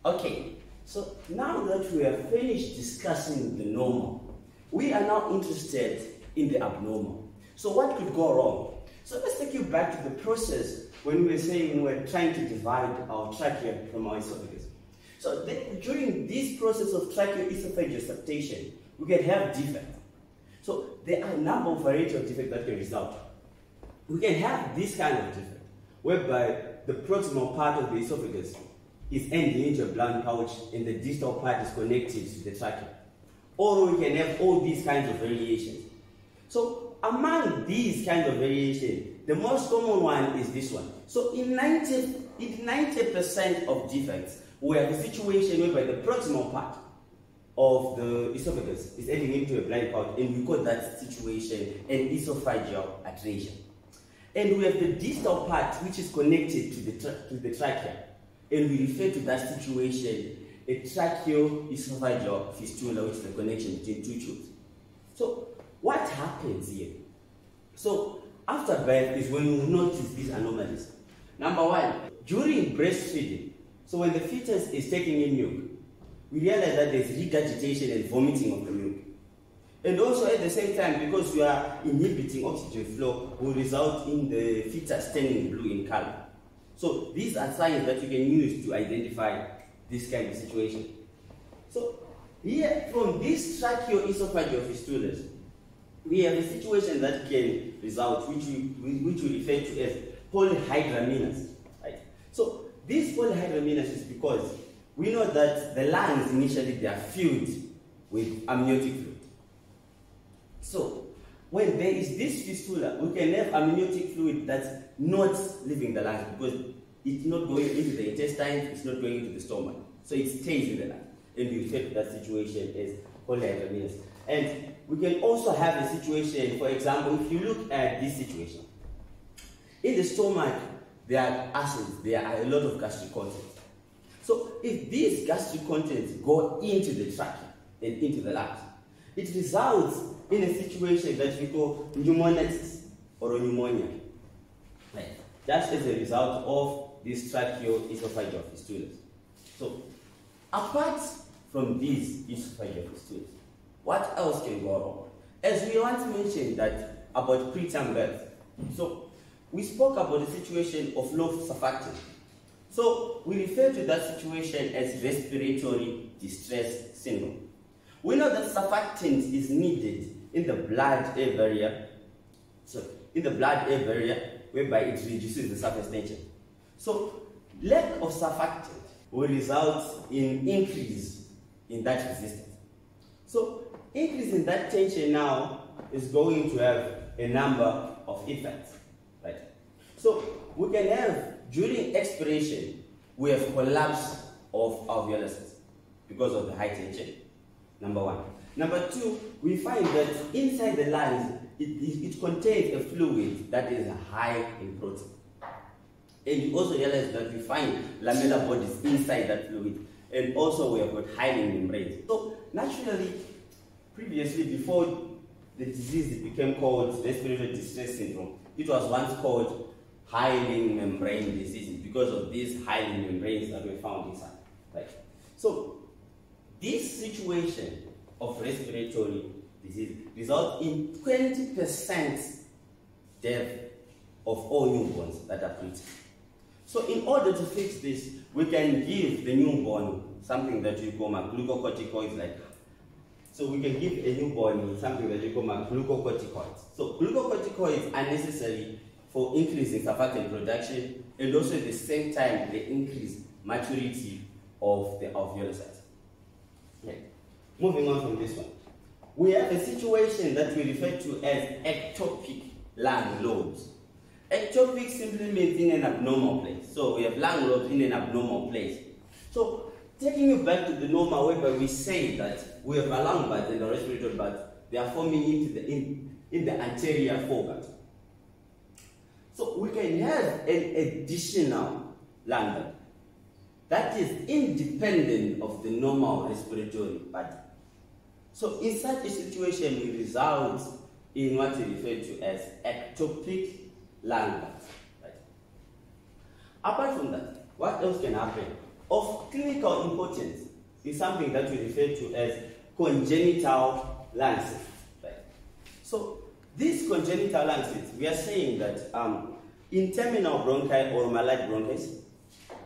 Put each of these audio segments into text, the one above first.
Okay, so now that we have finished discussing the normal, we are now interested in the abnormal. So what could go wrong? So let's take you back to the process when we were saying we're trying to divide our trachea from our esophagus. So during this process of tracheoesophageal septation, we can have defects. So there are a number of variety of defects that can result. We can have this kind of defect, whereby the proximal part of the esophagus is ending into a blunt pouch and the distal part is connected to the trachea. Or we can have all these kinds of variations. So among these kinds of variations, the most common one is this one. So in 90% of defects, we have a situation whereby the proximal part of the esophagus is ending into a blind pouch, and we call that situation an esophageal atresia. And we have the distal part which is connected to the trachea, and we refer to that situation a tracheoesophageal fistula, which is the connection between two tubes. So what happens here? So after birth is when we notice these anomalies. Number one, during breastfeeding, so when the fetus is taking in milk, we realize that there's regurgitation and vomiting of the milk. And also at the same time, because we are inhibiting oxygen flow, will result in the fetus turning blue in color. So these are signs that you can use to identify this kind of situation. So here, from these tracheoesophageal fistulas, we have a situation that can result, which we refer to as polyhydramnios. Right? So this polyhydramnios is because we know that the lungs initially they are filled with amniotic fluid. So when there is this fistula, we can have amniotic fluid that's not leaving the lungs because it's not going into the intestines, it's not going into the stomach. So it stays in the lungs. And we refer to that situation as polyhydramnios. And we can also have a situation, for example, if you look at this situation. In the stomach, there are acids, there are a lot of gastric contents. So if these gastric contents go into the trachea and into the lungs, it results in a situation that we call pneumonitis or pneumonia. Right? Just as a result of these tracheoesophageal fistulas. So apart from these esophageal fistulas, what else can go wrong? As we once mentioned that about preterm birth, so we spoke about the situation of low surfactant. So we refer to that situation as respiratory distress syndrome. We know that surfactant is needed in the blood-air barrier, whereby it reduces the surface tension. So lack of surfactant will result in increase in that resistance. So increase in that tension now is going to have a number of effects, right? So we can have, during expiration, we have collapse of alveoluses because of the high tension, number one. Number two, we find that inside the lungs, it contains a fluid that is high in protein. And you also realize that we find lamellar bodies inside that fluid. And also we have got hyaline membranes. So naturally, previously, before the disease became called respiratory distress syndrome, it was once called hyaline membrane disease because of these hyaline membranes that were found inside. Right? So this situation of respiratory disease results in 20% death of all newborns that are preterm. So in order to fix this, we can give the newborn something that we call glucocorticoids like that. So we can give a newborn something that we call glucocorticoids. So glucocorticoids are necessary for increasing surfactant production and also at the same time they increase maturity of the alveoluses. Okay. Moving on from this one. We have a situation that we refer to as ectopic lung lobes. Ectopic simply means in an abnormal place. So we have lung lobes in an abnormal place. So taking you back to the normal whereby we say that we have a lung buds and a respiratory buds, they are forming in the anterior foregut. So we can have an additional lung bud that is independent of the normal respiratory bud. So in such a situation, we result in what we refer to as ectopic lung buds. Right? Apart from that, what else can happen? Of clinical importance is something that we refer to as congenital lung cysts. Right? So these congenital lung cysts, we are saying that in terminal bronchi or malar bronchitis,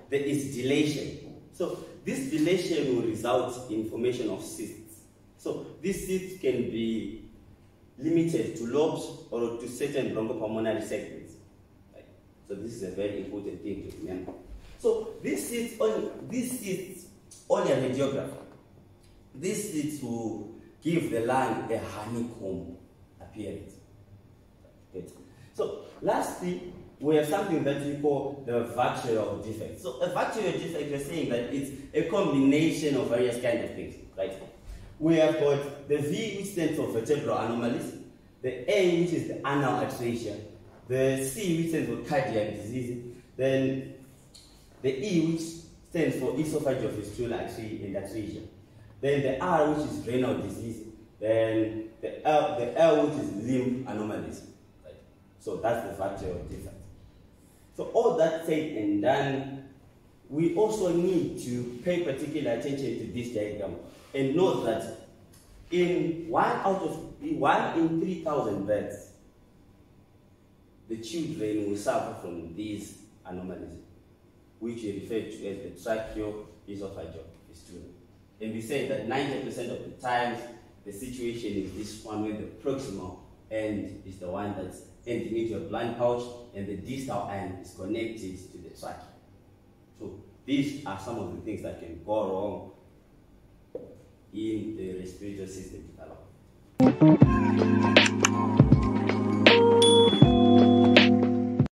there is dilation. So this dilation will result in formation of cysts. So these cysts can be limited to lobes or to certain bronchopulmonary segments. Right? So this is a very important thing to remember. So these cysts on a radiograph, these cysts will give the lung a honeycomb appearance. Good. So lastly, we have something that we call the varicose defect. So a varicose defect, we're saying that it's a combination of various kinds of things, right? We have got the V, which stands for vertebral anomalies, the A, which is the anal atresia, the C, which stands for cardiac disease, then the E, which stands for esophageal and atresia, then the R, which is renal disease, then the L, which is limb anomalies. Right? So that's the varicose defect. So all that said and done, we also need to pay particular attention to this diagram and note that in 1 in 3,000 births, the children will suffer from these anomalies, which we refer to as the tracheoesophageal fistula. And we say that 90% of the times, the situation is this one where the proximal end is the one that's ending into a blind pouch and the distal end is connected to the trachea. So these are some of the things that can go wrong in the respiratory system development.